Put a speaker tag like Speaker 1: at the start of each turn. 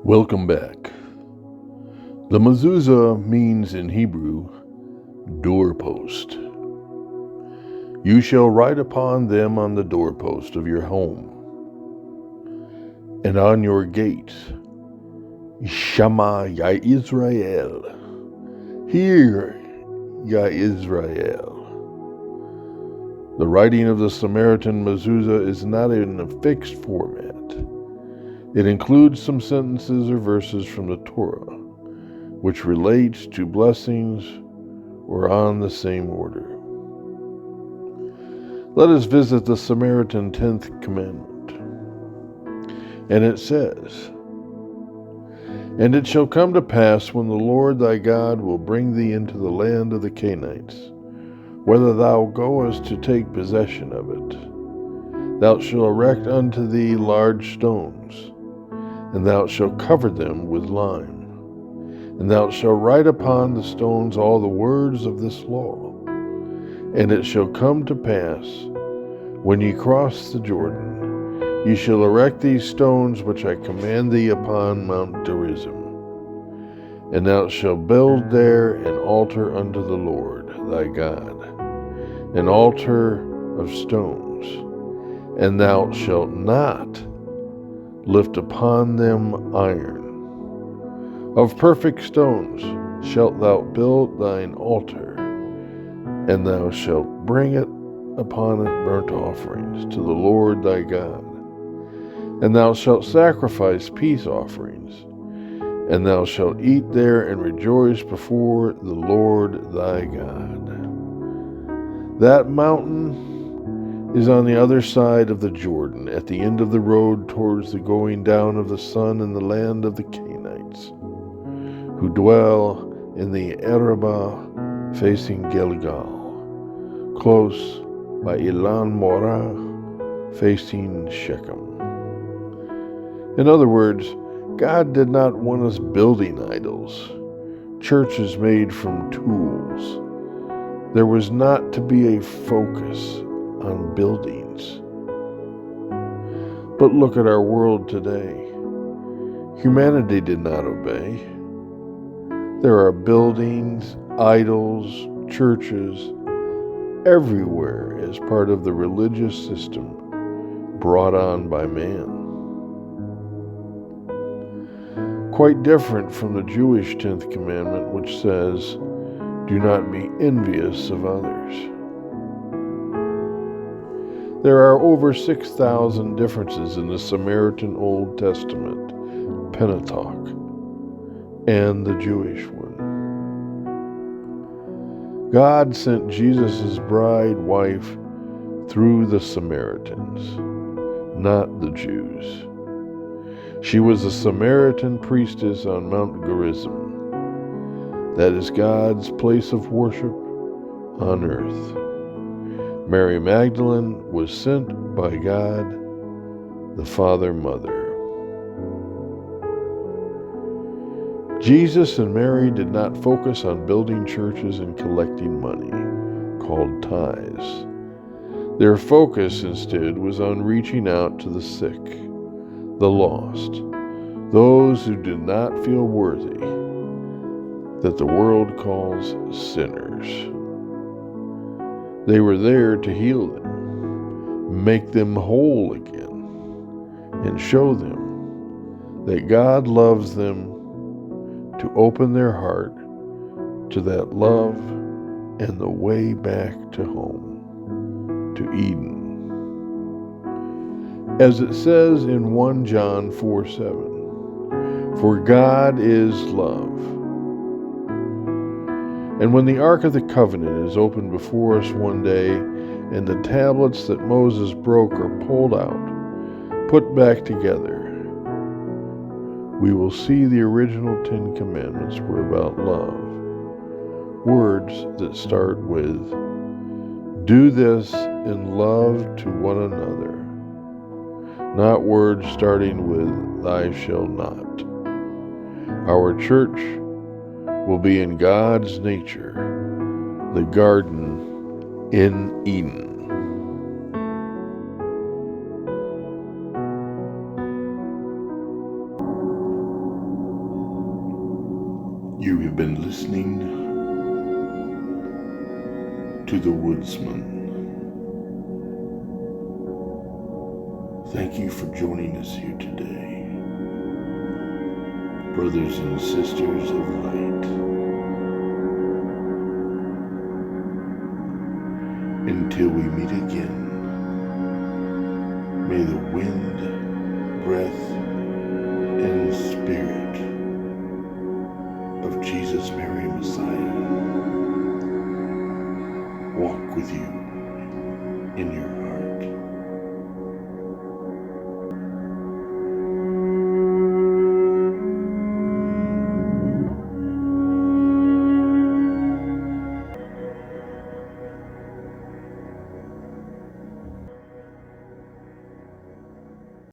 Speaker 1: Welcome back. The mezuzah means in Hebrew, doorpost. You shall write upon them on the doorpost of your home, and on your gates, Shema Ya Israel. Hear, Ya Israel. The writing of the Samaritan mezuzah is not in a fixed format. It includes some sentences or verses from the Torah, which relates to blessings or on the same order. Let us visit the Samaritan 10th commandment. And it says, And it shall come to pass when the Lord thy God will bring thee into the land of the Canaanites, whether thou goest to take possession of it, thou shalt erect unto thee large stones, and thou shalt cover them with lime. And thou shalt write upon the stones all the words of this law. And it shall come to pass, when ye cross the Jordan, ye shall erect these stones which I command thee upon Mount Gerizim. And thou shalt build there an altar unto the Lord thy God, an altar of stones. And thou shalt not lift upon them iron. Of perfect stones shalt thou build thine altar, and thou shalt bring it upon it burnt offerings to the Lord thy God. And thou shalt sacrifice peace offerings, and thou shalt eat there and rejoice before the Lord thy God. That mountain is on the other side of the Jordan, at the end of the road towards the going down of the sun in the land of the Canaanites, who dwell in the Arabah facing Gilgal, close by Elan Morah facing Shechem. In other words, God did not want us building idols, churches made from tools. There was not to be a focus on buildings. But look at our world today. Humanity did not obey. There are buildings, idols, churches everywhere as part of the religious system brought on by man. Quite different from the Jewish 10th commandment, which says, do not be envious of others. There are over 6,000 differences in the Samaritan Old Testament, Pentateuch, and the Jewish one. God sent Jesus' bride wife through the Samaritans, not the Jews. She was a Samaritan priestess on Mount Gerizim. That is God's place of worship on earth. Mary Magdalene was sent by God, the Father-Mother. Jesus and Mary did not focus on building churches and collecting money, called tithes. Their focus instead was on reaching out to the sick, the lost, those who did not feel worthy, that the world calls sinners. They were there to heal them, make them whole again, and show them that God loves them, to open their heart to that love and the way back to home, to Eden. As it says in 1 John 4:7, for God is love. And when the Ark of the Covenant is opened before us one day, and the tablets that Moses broke are pulled out, put back together, we will see the original 10 commandments were about love. Words that start with, do this in love to one another. Not words starting with, thou shalt not. Our church will be in God's nature, the garden in Eden. listening to the Woodsman. Thank you for joining us here today, brothers and sisters of light. Until we meet again, may the wind, breath, and spirit of Jesus, Mary, Messiah walk with you in your heart.